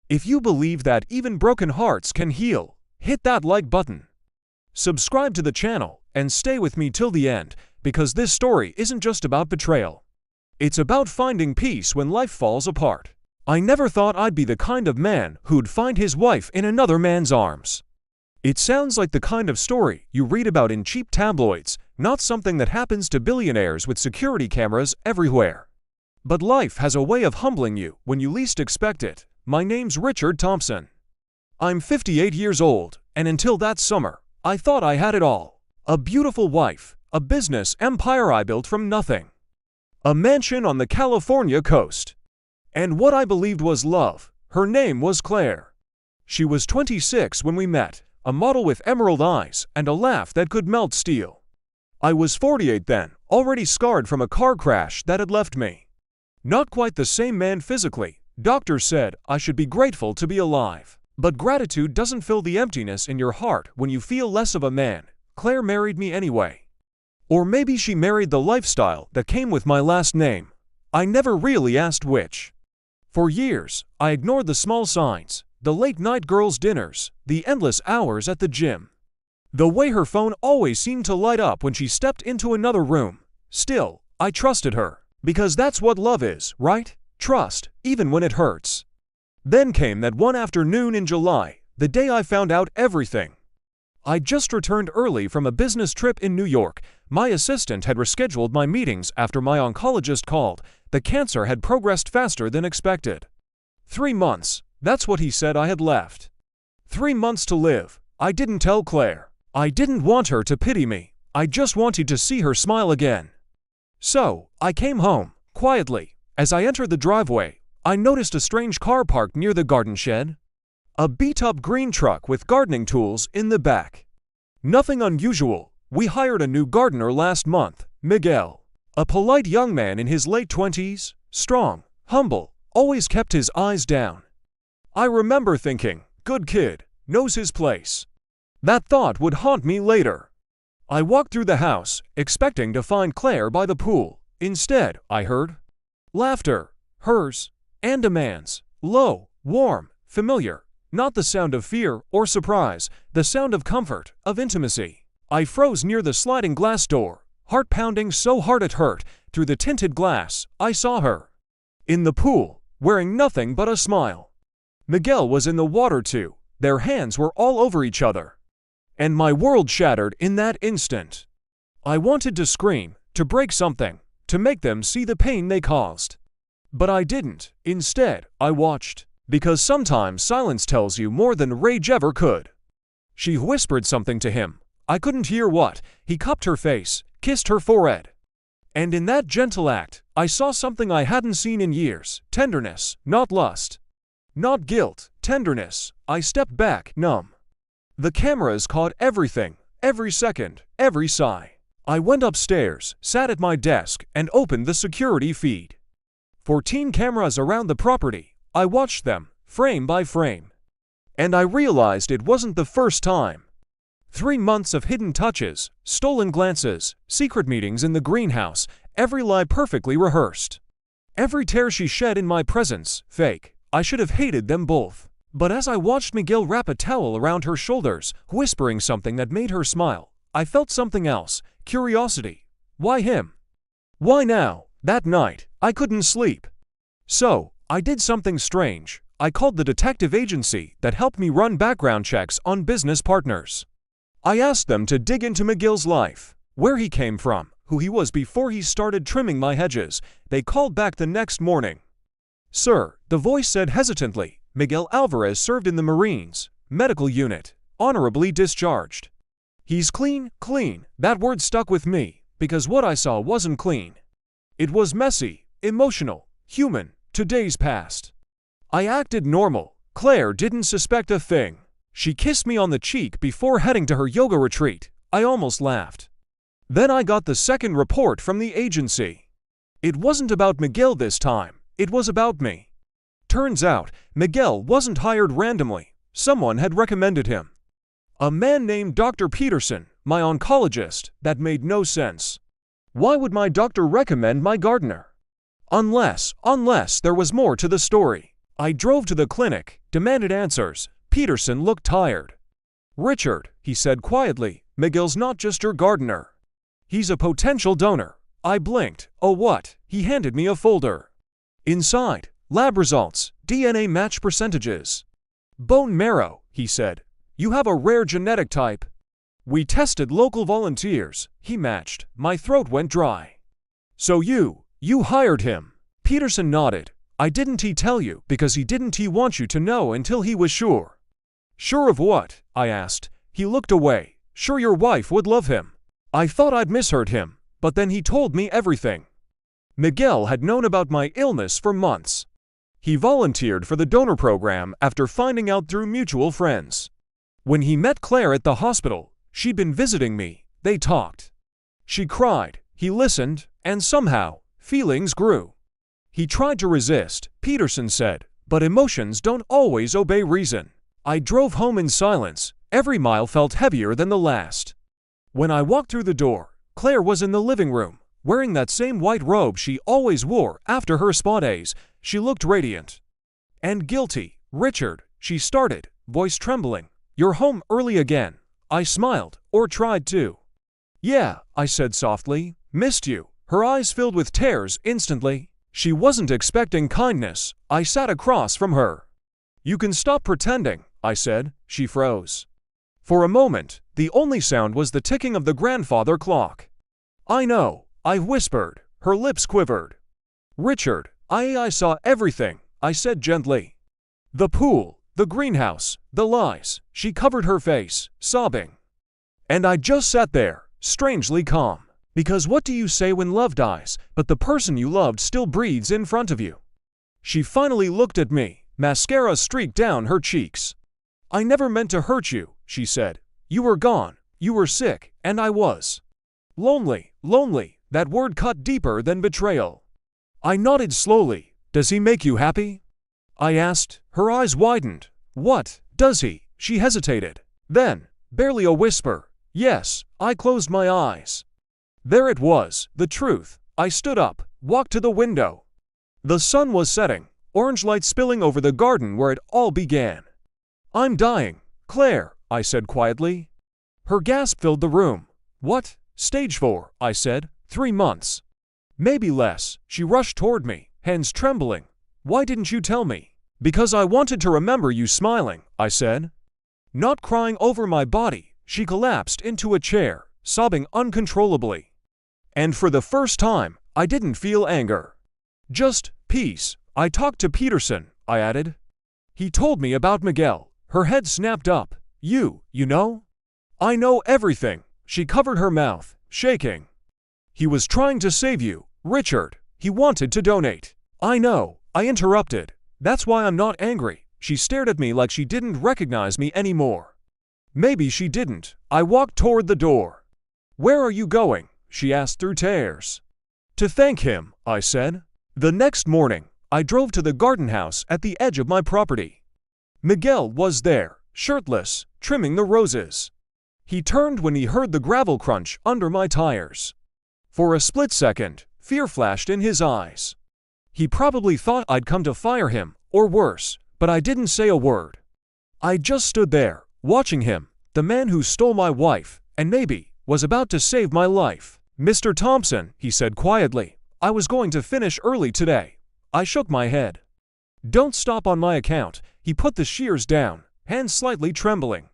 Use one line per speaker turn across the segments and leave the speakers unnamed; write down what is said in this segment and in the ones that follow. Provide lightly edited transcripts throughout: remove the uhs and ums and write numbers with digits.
If you believe that even broken hearts can heal, hit that like button. Subscribe to the channel and stay with me till the end, because this story isn't just about betrayal. It's about finding peace when life falls apart. I never thought I'd be the kind of man who'd find his wife in another man's arms. It sounds like the kind of story you read about in cheap tabloids, not something that happens to billionaires with security cameras everywhere. But life has a way of humbling you when you least expect it. My name's Richard Thompson. I'm 58 years old, and until that summer, I thought I had it all. A beautiful wife, a business empire I built from nothing, a mansion on the California coast, and what I believed was love. Her name was Claire. She was 26 when we met, a model with emerald eyes and a laugh that could melt steel. I was 48 then, already scarred from a car crash that had left me. Not quite the same man physically. Doctors said I should be grateful to be alive. But gratitude doesn't fill the emptiness in your heart when you feel less of a man. Claire married me anyway. Or maybe she married the lifestyle that came with my last name. I never really asked which. For years, I ignored the small signs, the late-night girls' dinners, the endless hours at the gym, the way her phone always seemed to light up when she stepped into another room. Still, I trusted her, because that's what love is, right? Trust, even when it hurts. Then came that one afternoon in July, the day I found out everything. I'd just returned early from a business trip in New York. My assistant had rescheduled my meetings after my oncologist called. The cancer had progressed faster than expected. 3 months, that's what he said I had left. 3 months to live. I didn't tell Claire. I didn't want her to pity me. I just wanted to see her smile again. So, I came home, quietly. As I entered the driveway, I noticed a strange car parked near the garden shed. A beat-up green truck with gardening tools in the back. Nothing unusual. We hired a new gardener last month, Miguel. A polite young man in his late 20s, strong, humble, always kept his eyes down. I remember thinking, good kid, knows his place. That thought would haunt me later. I walked through the house, expecting to find Claire by the pool. Instead, I heard laughter, hers, and a man's, low, warm, familiar, not the sound of fear or surprise, the sound of comfort, of intimacy. I froze near the sliding glass door, heart pounding so hard it hurt. Through the tinted glass, I saw her. In the pool, wearing nothing but a smile. Miguel was in the water too. Their hands were all over each other. And my world shattered in that instant. I wanted to scream, to break something, to make them see the pain they caused. But I didn't. Instead, I watched. Because sometimes silence tells you more than rage ever could. She whispered something to him. I couldn't hear what. He cupped her face, kissed her forehead. And in that gentle act, I saw something I hadn't seen in years. Tenderness, not lust. Not guilt, tenderness. I stepped back, numb. The cameras caught everything, every second, every sigh. I went upstairs, sat at my desk, and opened the security feed. 14 cameras around the property. I watched them, frame by frame. And I realized it wasn't the first time. 3 months of hidden touches, stolen glances, secret meetings in the greenhouse, every lie perfectly rehearsed. Every tear she shed in my presence, fake. I should have hated them both. But as I watched Miguel wrap a towel around her shoulders, whispering something that made her smile, I felt something else, curiosity. Why him? Why now? That night, I couldn't sleep. So, I did something strange. I called the detective agency that helped me run background checks on business partners. I asked them to dig into Miguel's life, where he came from, who he was before he started trimming my hedges. They called back the next morning. Sir, the voice said hesitantly, Miguel Alvarez served in the Marines, medical unit, honorably discharged. He's clean, clean. That word stuck with me, because what I saw wasn't clean. It was messy, emotional, human, to days past. I acted normal. Claire didn't suspect a thing. She kissed me on the cheek before heading to her yoga retreat. I almost laughed. Then I got the second report from the agency. It wasn't about Miguel this time. It was about me. Turns out, Miguel wasn't hired randomly. Someone had recommended him. A man named Dr. Peterson, my oncologist. That made no sense. Why would my doctor recommend my gardener? Unless there was more to the story. I drove to the clinic, demanded answers. Peterson looked tired. "Richard," he said quietly, "Miguel's not just your gardener. He's a potential donor." I blinked. "Oh what?" He handed me a folder. Inside, lab results, DNA match percentages. "Bone marrow," he said. "You have a rare genetic type." "We tested local volunteers," he matched. My throat went dry. "So you hired him?" Peterson nodded. "I didn't he tell you because he didn't he want you to know until he was sure." "Sure of what?" I asked. He looked away. "Sure your wife would love him." I thought I'd misheard him, but then he told me everything. Miguel had known about my illness for months. He volunteered for the donor program after finding out through mutual friends. When he met Claire at the hospital, she'd been visiting me. They talked. She cried, he listened, and somehow, feelings grew. He tried to resist, Peterson said, but emotions don't always obey reason. I drove home in silence. Every mile felt heavier than the last. When I walked through the door, Claire was in the living room, wearing that same white robe she always wore after her spa days. She looked radiant. "And guilty, Richard," she started, voice trembling. "You're home early again." I smiled, or tried to. "Yeah," I said softly, "missed you." Her eyes filled with tears instantly. She wasn't expecting kindness. I sat across from her. "You can stop pretending," I said. She froze. For a moment, the only sound was the ticking of the grandfather clock. "I know," I whispered. Her lips quivered. "Richard, I saw everything," I said gently. "The pool, the greenhouse, the lies." She covered her face, sobbing. And I just sat there, strangely calm. Because what do you say when love dies, but the person you loved still breathes in front of you? She finally looked at me, mascara streaked down her cheeks. "I never meant to hurt you," she said. "You were gone, you were sick, and I was lonely." Lonely, that word cut deeper than betrayal. I nodded slowly. "Does he make you happy?" I asked. Her eyes widened. "What does he?" She hesitated. Then, barely a whisper, "Yes." I closed my eyes. There it was, the truth. I stood up, walked to the window. The sun was setting, orange light spilling over the garden where it all began. "I'm dying, Claire," I said quietly. Her gasp filled the room. "What?" "Stage 4, I said. 3 months. Maybe less." She rushed toward me, hands trembling. "Why didn't you tell me?" "Because I wanted to remember you smiling," I said. Not crying over my body, she collapsed into a chair, sobbing uncontrollably. And for the first time, I didn't feel anger. Just peace. "I talked to Peterson," I added. "He told me about Miguel." Her head snapped up. You know?" "I know everything." She covered her mouth, shaking. "He was trying to save you, Richard. He wanted to donate." "I know," I interrupted. "That's why I'm not angry." She stared at me like she didn't recognize me anymore. Maybe she didn't. I walked toward the door. "Where are you going?" she asked through tears. "To thank him," I said. The next morning, I drove to the garden house at the edge of my property. Miguel was there, shirtless, trimming the roses. He turned when he heard the gravel crunch under my tires. For a split second, fear flashed in his eyes. He probably thought I'd come to fire him, or worse, but I didn't say a word. I just stood there, watching him, the man who stole my wife, and maybe was about to save my life. "Mr. Thompson," he said quietly, "I was going to finish early today." I shook my head. "Don't stop on my account." He put the shears down, hands slightly trembling.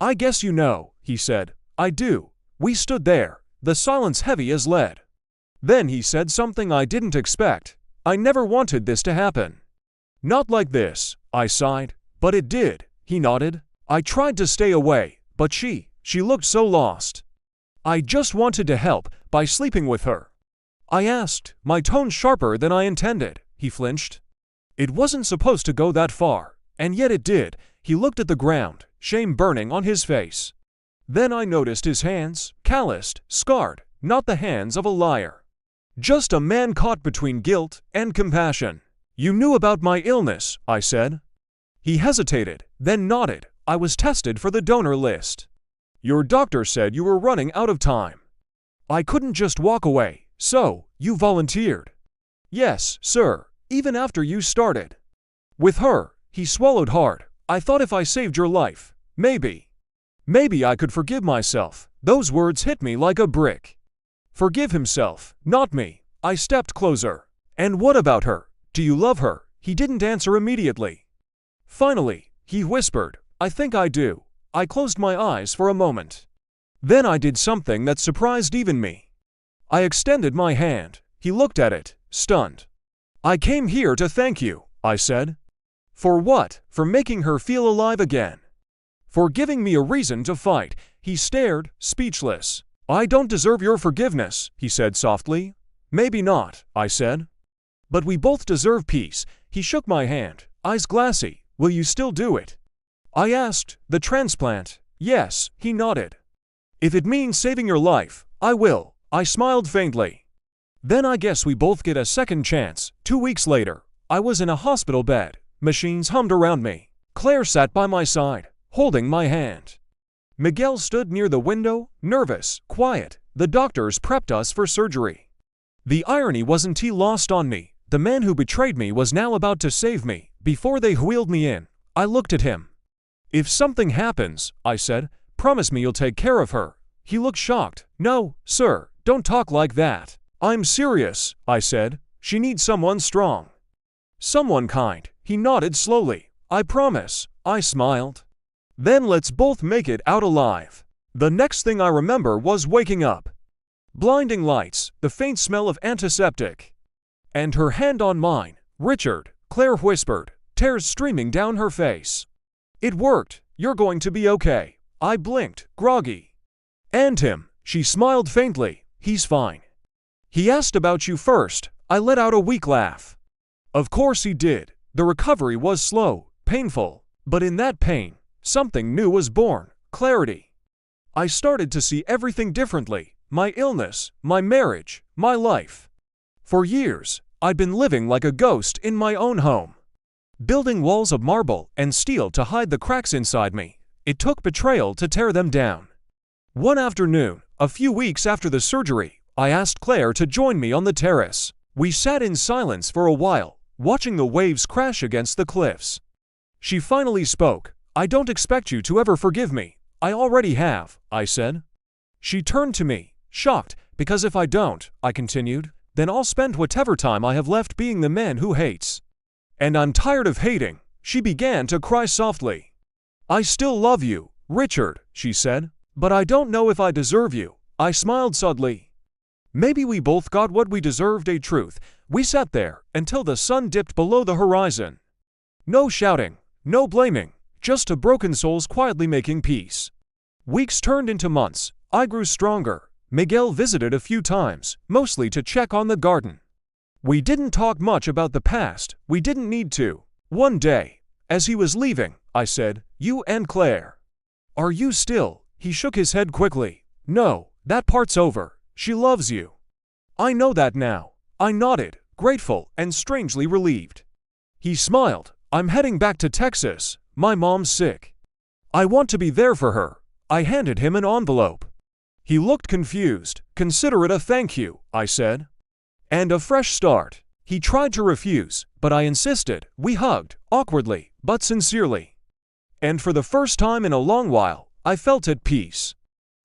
"I guess you know," he said. "I do." We stood there, the silence heavy as lead. Then he said something I didn't expect. "I never wanted this to happen." "Not like this," I sighed. "But it did." He nodded. "I tried to stay away, but she looked so lost. I just wanted to help by sleeping with her." I asked, my tone sharper than I intended. He flinched. It wasn't supposed to go that far, and yet it did. He looked at the ground, shame burning on his face. Then I noticed his hands, calloused, scarred, not the hands of a liar. Just a man caught between guilt and compassion. "You knew about my illness," I said. He hesitated, then nodded. "I was tested for the donor list. Your doctor said you were running out of time. I couldn't just walk away, so you volunteered." "Yes, sir, even after you started." With her, he swallowed hard. I thought if I saved your life, maybe I could forgive myself. Those words hit me like a brick. Forgive himself, not me. I stepped closer. And what about her? Do you love her? He didn't answer immediately. Finally, he whispered, I think I do. I closed my eyes for a moment. Then I did something that surprised even me. I extended my hand. He looked at it, stunned. I came here to thank you, I said. For what? For making her feel alive again. For giving me a reason to fight. He stared, speechless. I don't deserve your forgiveness, he said softly. Maybe not, I said. But we both deserve peace. He shook my hand, eyes glassy. Will you still do it? I asked. The transplant? Yes, he nodded. If it means saving your life, I will. I smiled faintly. Then I guess we both get a second chance. 2 weeks later, I was in a hospital bed. Machines hummed around me. Claire sat by my side, holding my hand. Miguel stood near the window, nervous, quiet. The doctors prepped us for surgery. The irony wasn't lost on me. The man who betrayed me was now about to save me. Before they wheeled me in, I looked at him. If something happens, I said, promise me you'll take care of her. He looked shocked. No, sir, don't talk like that. I'm serious, I said. She needs someone strong. Someone kind. He nodded slowly. I promise. I smiled. Then let's both make it out alive. The next thing I remember was waking up. Blinding lights, the faint smell of antiseptic. And her hand on mine. Richard, Claire whispered, tears streaming down her face. It worked. You're going to be okay. I blinked, groggy. And him, she smiled faintly. He's fine. He asked about you first. I let out a weak laugh. Of course he did. The recovery was slow, painful. But in that pain, something new was born, clarity. I started to see everything differently. My illness, my marriage, my life. For years, I'd been living like a ghost in my own home. Building walls of marble and steel to hide the cracks inside me. It took betrayal to tear them down. One afternoon, a few weeks after the surgery, I asked Claire to join me on the terrace. We sat in silence for a while, watching the waves crash against the cliffs. She finally spoke. I don't expect you to ever forgive me. I already have, I said. She turned to me, shocked, because if I don't, I continued, then I'll spend whatever time I have left being the man who hates. And I'm tired of hating. She began to cry softly. I still love you, Richard, she said, but I don't know if I deserve you. I smiled subtly. Maybe we both got what we deserved, a truth. We sat there until the sun dipped below the horizon. No shouting, no blaming, just two broken souls quietly making peace. Weeks turned into months. I grew stronger. Miguel visited a few times, mostly to check on the garden. We didn't talk much about the past. We didn't need to. One day, as he was leaving, I said, "You and Claire. Are you still?" He shook his head quickly. "No, that part's over. She loves you." "I know that now." I nodded, grateful and strangely relieved. He smiled. "I'm heading back to Texas. My mom's sick. I want to be there for her." I handed him an envelope. He looked confused. "Consider it a thank you," I said. "And a fresh start." He tried to refuse, but I insisted. We hugged, awkwardly, but sincerely. And for the first time in a long while, I felt at peace.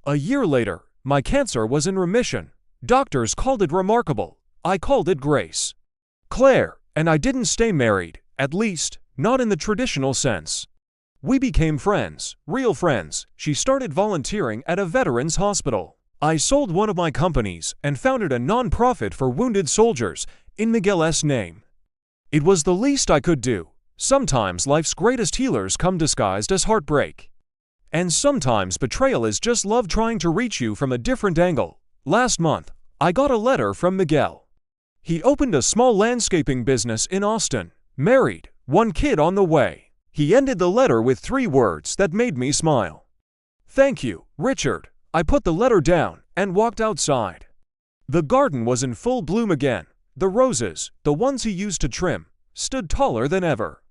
A year later, my cancer was in remission. Doctors called it remarkable. I called it grace. Claire and I didn't stay married, at least, not in the traditional sense. We became friends, real friends. She started volunteering at a veterans hospital. I sold one of my companies and founded a non-profit for wounded soldiers in Miguel's name. It was the least I could do. Sometimes life's greatest healers come disguised as heartbreak. And sometimes betrayal is just love trying to reach you from a different angle. Last month, I got a letter from Miguel. He opened a small landscaping business in Austin, married, one kid on the way. He ended the letter with 3 words that made me smile. "Thank you, Richard." I put the letter down and walked outside. The garden was in full bloom again. The roses, the ones he used to trim, stood taller than ever.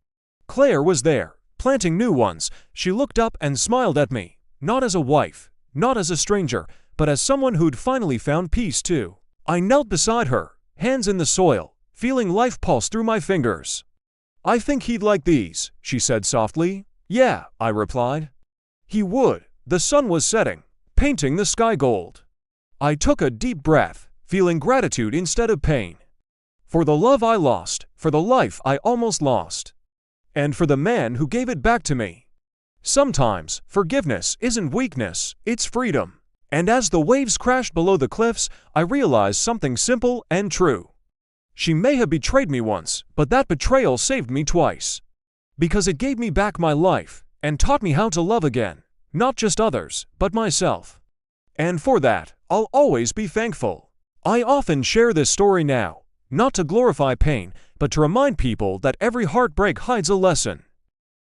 Claire was there, planting new ones. She looked up and smiled at me, not as a wife, not as a stranger, but as someone who'd finally found peace too. I knelt beside her, hands in the soil, feeling life pulse through my fingers. "I think he'd like these," she said softly. "Yeah," I replied. He would. The sun was setting, painting the sky gold. I took a deep breath, feeling gratitude instead of pain. For the love I lost, for the life I almost lost, and for the man who gave it back to me. Sometimes, forgiveness isn't weakness, it's freedom. And as the waves crashed below the cliffs, I realized something simple and true. She may have betrayed me once, but that betrayal saved me twice. Because it gave me back my life, and taught me how to love again, not just others, but myself. And for that, I'll always be thankful. I often share this story now, not to glorify pain, but to remind people that every heartbreak hides a lesson.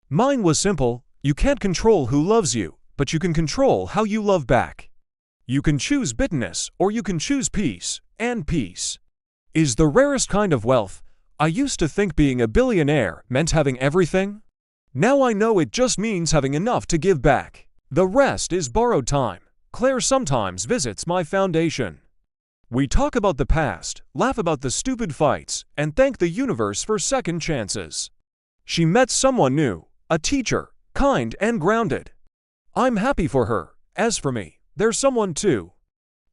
Mine was simple: you can't control who loves you, but you can control how you love back. You can choose bitterness, or you can choose peace, and peace is the rarest kind of wealth. I used to think being a billionaire meant having everything. Now I know it just means having enough to give back. The rest is borrowed time. Claire sometimes visits my foundation. We talk about the past, laugh about the stupid fights, and thank the universe for second chances. She met someone new, a teacher, kind and grounded. I'm happy for her. As for me, there's someone too.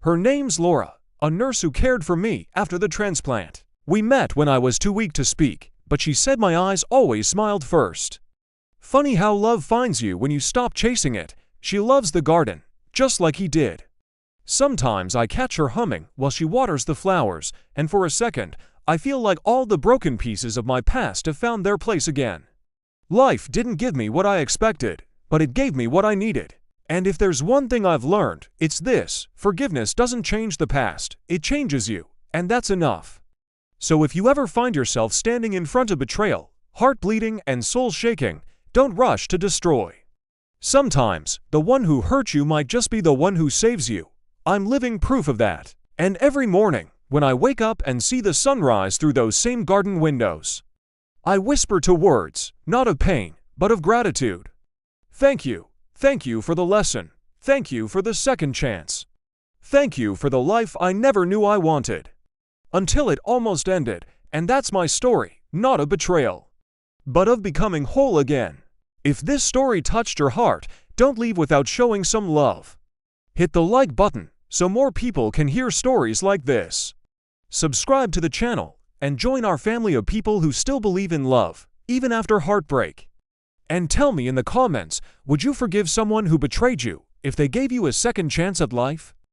Her name's Laura, a nurse who cared for me after the transplant. We met when I was too weak to speak, but she said my eyes always smiled first. Funny how love finds you when you stop chasing it. She loves the garden, just like he did. Sometimes I catch her humming while she waters the flowers, and for a second, I feel like all the broken pieces of my past have found their place again. Life didn't give me what I expected, but it gave me what I needed. And if there's one thing I've learned, it's this: forgiveness doesn't change the past, it changes you, and that's enough. So if you ever find yourself standing in front of betrayal, heart bleeding and soul shaking, don't rush to destroy. Sometimes, the one who hurt you might just be the one who saves you. I'm living proof of that. And every morning, when I wake up and see the sunrise through those same garden windows, I whisper to words, not of pain, but of gratitude. Thank you. Thank you for the lesson. Thank you for the second chance. Thank you for the life I never knew I wanted. Until it almost ended, and that's my story, not of betrayal, but of becoming whole again. If this story touched your heart, don't leave without showing some love. Hit the like button so more people can hear stories like this. Subscribe to the channel and join our family of people who still believe in love, even after heartbreak. And tell me in the comments, would you forgive someone who betrayed you if they gave you a second chance at life?